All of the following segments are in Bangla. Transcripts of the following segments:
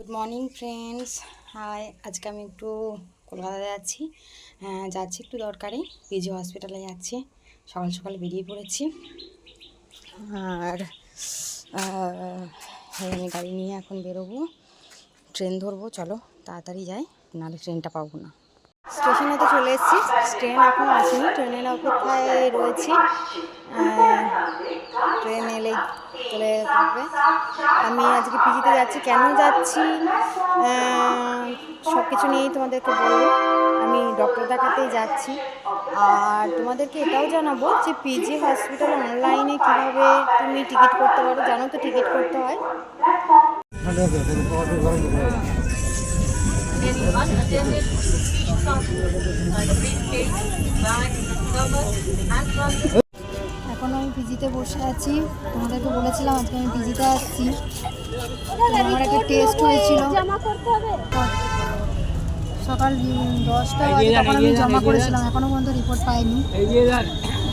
Good morning friends, high. আজকে আমি একটু কলকাতাতে যাচ্ছি, যাচ্ছি একটু দরকারে, পিজি হসপিটালে যাচ্ছি। সকাল সকাল বেরিয়ে পড়েছি আর আমি গাড়ি নিয়ে এখন বেরোবো, ট্রেন ধরবো। চলো তাড়াতাড়ি যাই, নাহলে ট্রেনটা পাবো না। স্টেশনে তো চলে এসেছি, ট্রেন এখন আসেনি, ট্রেনের অপেক্ষায় রয়েছি। ট্রেন এলেই চলে যাবে। আমি আজকে পিজিতে যাচ্ছি, কেন যাচ্ছি সব কিছু নিয়েই তোমাদেরকে বলবো। আমি ডক্টর দেখাতেই যাচ্ছি, আর তোমাদেরকে এটাও জানাবো যে পিজি হসপিটাল অনলাইনে কীভাবে তুমি টিকিট করতে পারো। জানো তো টিকিট করতে হয়। এখন আমি পিজিতে বসে আছি, তোমাদেরকে বলেছিলাম আজকে আমি পিজিতে আসছি। আমার একটা টেস্ট হয়েছিল সকাল 10টা বাজে, তখন আমি জমা করেছিলাম, এখনও পর্যন্ত রিপোর্ট পাইনি।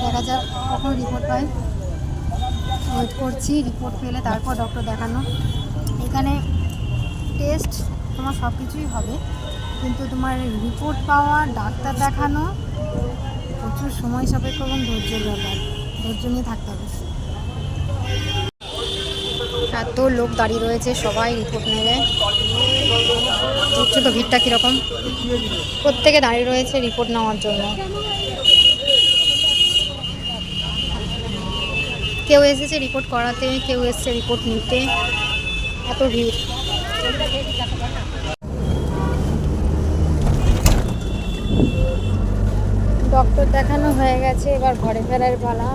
দেখা যাক কখন রিপোর্ট পাই, ওয়েট করছি। রিপোর্ট পেলে তারপর ডক্টর দেখানো। এখানে টেস্ট তোমার সব কিছুই হবে, কিন্তু তোমার রিপোর্ট পাওয়া, ডাক্তার দেখানো প্রচুর সময় সাপেক্ষ এবং ধৈর্যের ব্যাপার। ধৈর্য নিয়ে থাকতে হবে। এত লোক দাঁড়িয়ে রয়েছে, সবাই রিপোর্ট নেবে। দেখছো তো ভিড়টা কীরকম, প্রত্যেকে দাঁড়িয়ে রয়েছে রিপোর্ট নেওয়ার জন্য। কেউ এসেছে রিপোর্ট করাতে, কেউ এসেছে রিপোর্ট নিতে, এত ভিড়। ডক্টর দেখানো হয়ে গেছে, এবার ঘরে ফেরার পালা।